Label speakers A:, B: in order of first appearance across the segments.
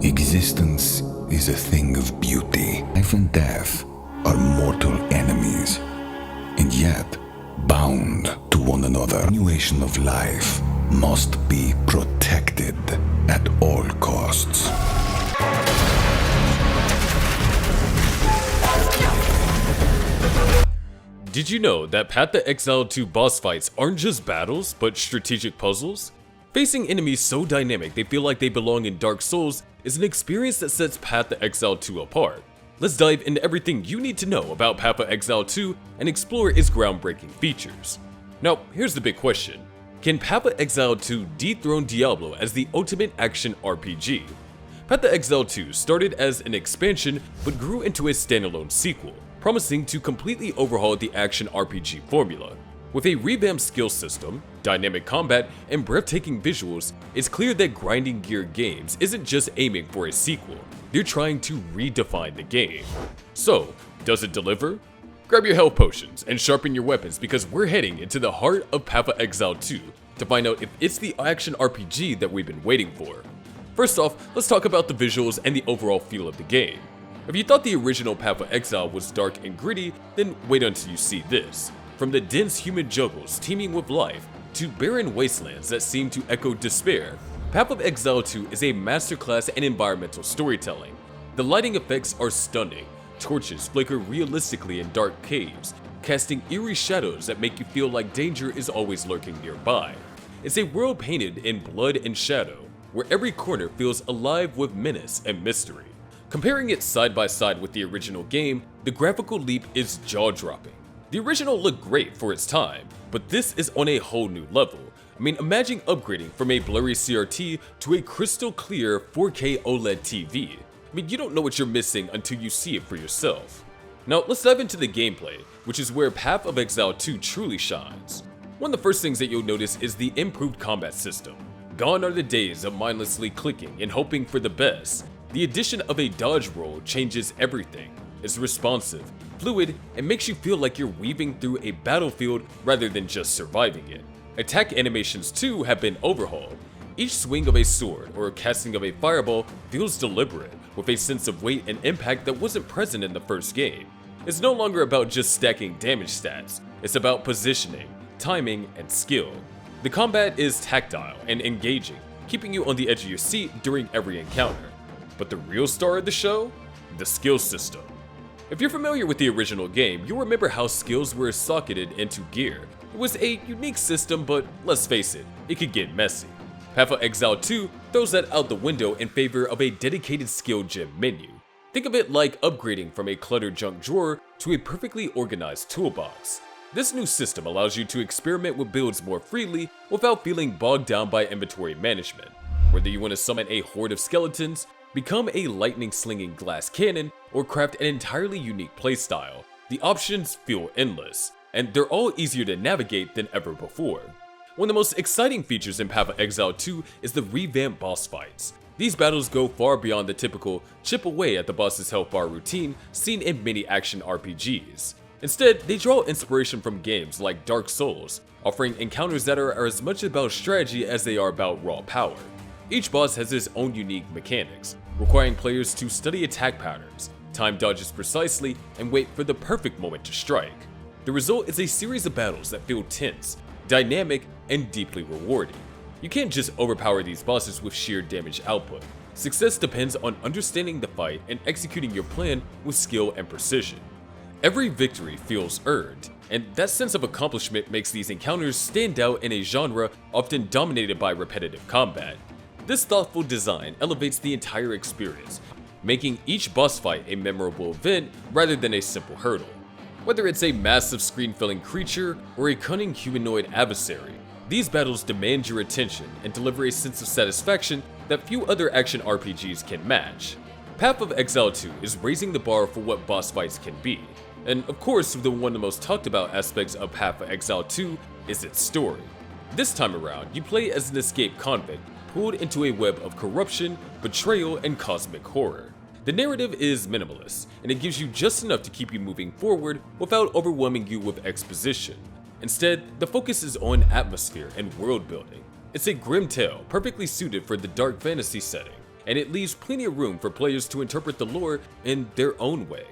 A: Existence is a thing of beauty. Life and death are mortal enemies, and yet bound to one another. Continuation of life must be protected at all costs.
B: Did you know that Path of Exile 2 boss fights aren't just battles, but strategic puzzles? Facing enemies so dynamic they feel like they belong in Dark Souls is an experience that sets Path of Exile 2 apart. Let's dive into everything you need to know about Path of Exile 2 and explore its groundbreaking features. Now, here's the big question. Can Path of Exile 2 dethrone Diablo as the ultimate action RPG? Path of Exile 2 started as an expansion but grew into a standalone sequel, promising to completely overhaul the action RPG formula. With a revamped skill system, dynamic combat, and breathtaking visuals, it's clear that Grinding Gear Games isn't just aiming for a sequel, they're trying to redefine the game. So, does it deliver? Grab your health potions and sharpen your weapons because we're heading into the heart of Path of Exile 2 to find out if it's the action RPG that we've been waiting for. First off, let's talk about the visuals and the overall feel of the game. If you thought the original Path of Exile was dark and gritty, then wait until you see this. From the dense human jungles teeming with life, to barren wastelands that seem to echo despair, Path of Exile 2 is a masterclass in environmental storytelling. The lighting effects are stunning. Torches flicker realistically in dark caves, casting eerie shadows that make you feel like danger is always lurking nearby. It's a world painted in blood and shadow, where every corner feels alive with menace and mystery. Comparing it side by side with the original game, the graphical leap is jaw-dropping. The original looked great for its time, but this is on a whole new level. I mean, imagine upgrading from a blurry CRT to a crystal clear 4K OLED TV. I mean, you don't know what you're missing until you see it for yourself. Now, let's dive into the gameplay, which is where Path of Exile 2 truly shines. One of the first things that you'll notice is the improved combat system. Gone are the days of mindlessly clicking and hoping for the best. The addition of a dodge roll changes everything. It's responsive, fluid, and makes you feel like you're weaving through a battlefield rather than just surviving it. Attack animations too have been overhauled. Each swing of a sword or casting of a fireball feels deliberate, with a sense of weight and impact that wasn't present in the first game. It's no longer about just stacking damage stats, it's about positioning, timing, and skill. The combat is tactile and engaging, keeping you on the edge of your seat during every encounter. But the real star of the show? The skill system. If you're familiar with the original game, you'll remember how skills were socketed into gear. It was a unique system, but let's face it, it could get messy. Path of Exile 2 throws that out the window in favor of a dedicated skill gem menu. Think of it like upgrading from a cluttered junk drawer to a perfectly organized toolbox. This new system allows you to experiment with builds more freely without feeling bogged down by inventory management. Whether you want to summon a horde of skeletons, become a lightning-slinging glass cannon, or craft an entirely unique playstyle, the options feel endless, and they're all easier to navigate than ever before. One of the most exciting features in Path of Exile 2 is the revamped boss fights. These battles go far beyond the typical chip away at the boss's health bar routine seen in many action RPGs. Instead, they draw inspiration from games like Dark Souls, offering encounters that are as much about strategy as they are about raw power. Each boss has its own unique mechanics, requiring players to study attack patterns, time dodges precisely, and wait for the perfect moment to strike. The result is a series of battles that feel tense, dynamic, and deeply rewarding. You can't just overpower these bosses with sheer damage output. Success depends on understanding the fight and executing your plan with skill and precision. Every victory feels earned, and that sense of accomplishment makes these encounters stand out in a genre often dominated by repetitive combat. This thoughtful design elevates the entire experience, making each boss fight a memorable event rather than a simple hurdle. Whether it's a massive screen-filling creature or a cunning humanoid adversary, these battles demand your attention and deliver a sense of satisfaction that few other action RPGs can match. Path of Exile 2 is raising the bar for what boss fights can be, and of course one of the most talked about aspects of Path of Exile 2 is its story. This time around, you play as an escaped convict pulled into a web of corruption, betrayal, and cosmic horror. The narrative is minimalist, and it gives you just enough to keep you moving forward without overwhelming you with exposition. Instead, the focus is on atmosphere and world building. It's a grim tale, perfectly suited for the dark fantasy setting, and it leaves plenty of room for players to interpret the lore in their own way.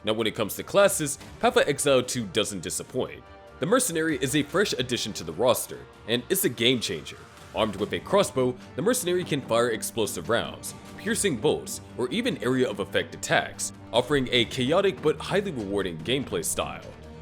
B: Now when it comes to classes, Path of Exile 2 doesn't disappoint. The Mercenary is a fresh addition to the roster, and it's a game changer. Armed with a crossbow, the Mercenary can fire explosive rounds, piercing bolts, or even area of effect attacks, offering a chaotic but highly rewarding gameplay style.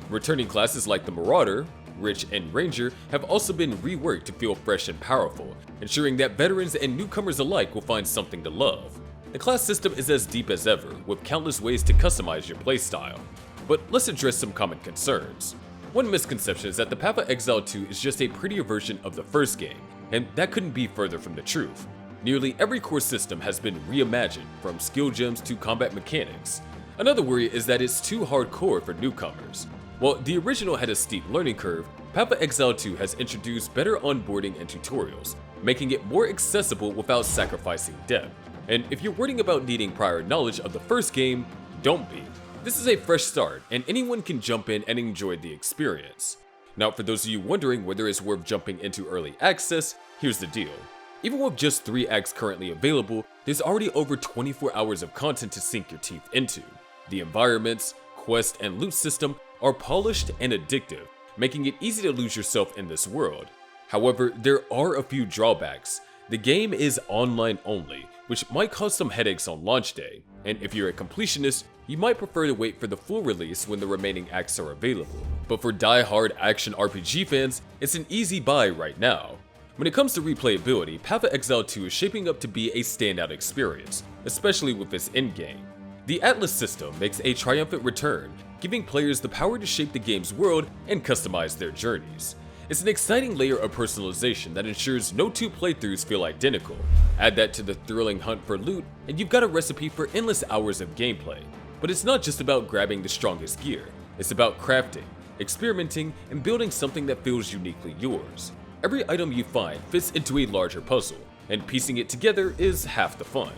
B: Returning classes like the Marauder, Rich, and Ranger have also been reworked to feel fresh and powerful, ensuring that veterans and newcomers alike will find something to love. The class system is as deep as ever, with countless ways to customize your playstyle. But let's address some common concerns. One misconception is that the Path of Exile 2 is just a prettier version of the first game, and that couldn't be further from the truth. Nearly every core system has been reimagined, from skill gems to combat mechanics. Another worry is that it's too hardcore for newcomers. While the original had a steep learning curve, Path of Exile 2 has introduced better onboarding and tutorials, making it more accessible without sacrificing depth. And if you're worrying about needing prior knowledge of the first game, don't be. This is a fresh start, and anyone can jump in and enjoy the experience. Now, for those of you wondering whether it's worth jumping into early access, here's the deal. Even with just 3 acts currently available, there's already over 24 hours of content to sink your teeth into. The environments, quest, and loot system are polished and addictive, making it easy to lose yourself in this world. However, there are a few drawbacks. The game is online only, which might cause some headaches on launch day, and if you're a completionist, you might prefer to wait for the full release when the remaining acts are available. But for die-hard action RPG fans, it's an easy buy right now. When it comes to replayability, Path of Exile 2 is shaping up to be a standout experience, especially with its endgame. The Atlas system makes a triumphant return, giving players the power to shape the game's world and customize their journeys. It's an exciting layer of personalization that ensures no 2 playthroughs feel identical. Add that to the thrilling hunt for loot, and you've got a recipe for endless hours of gameplay. But it's not just about grabbing the strongest gear, it's about crafting, experimenting, and building something that feels uniquely yours. Every item you find fits into a larger puzzle, and piecing it together is half the fun.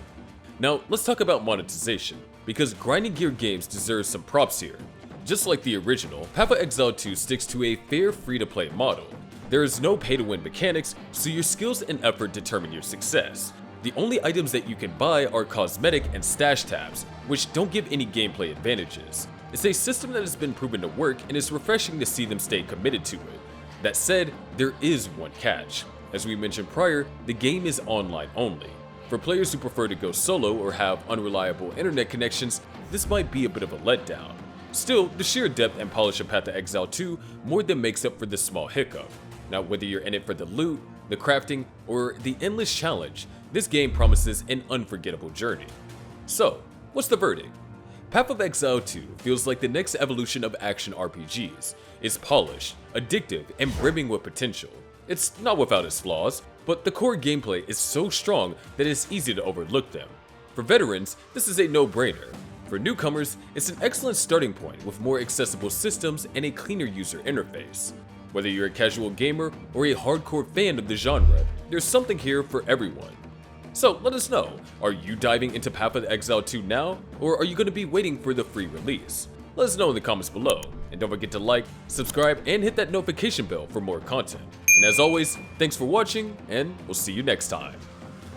B: Now, let's talk about monetization, because grinding gear games deserve some props here. Just like the original, Path of Exile 2 sticks to a fair free-to-play model. There is no pay-to-win mechanics, so your skills and effort determine your success. The only items that you can buy are cosmetic and stash tabs, which don't give any gameplay advantages. It's a system that has been proven to work, and it's refreshing to see them stay committed to it. That said, there is one catch. As we mentioned prior, the game is online only. For players who prefer to go solo or have unreliable internet connections, this might be a bit of a letdown. Still, the sheer depth and polish of Path of Exile 2 more than makes up for this small hiccup. Now, whether you're in it for the loot, the crafting, or the endless challenge, this game promises an unforgettable journey. So, what's the verdict? Path of Exile 2 feels like the next evolution of action RPGs. It's polished, addictive, and brimming with potential. It's not without its flaws, but the core gameplay is so strong that it's easy to overlook them. For veterans, this is a no-brainer. For newcomers, it's an excellent starting point with more accessible systems and a cleaner user interface. Whether you're a casual gamer or a hardcore fan of the genre, there's something here for everyone. So let us know, are you diving into Path of Exile 2 now, or are you going to be waiting for the free release? Let us know in the comments below, and don't forget to like, subscribe, and hit that notification bell for more content. And as always, thanks for watching, and we'll see you next time.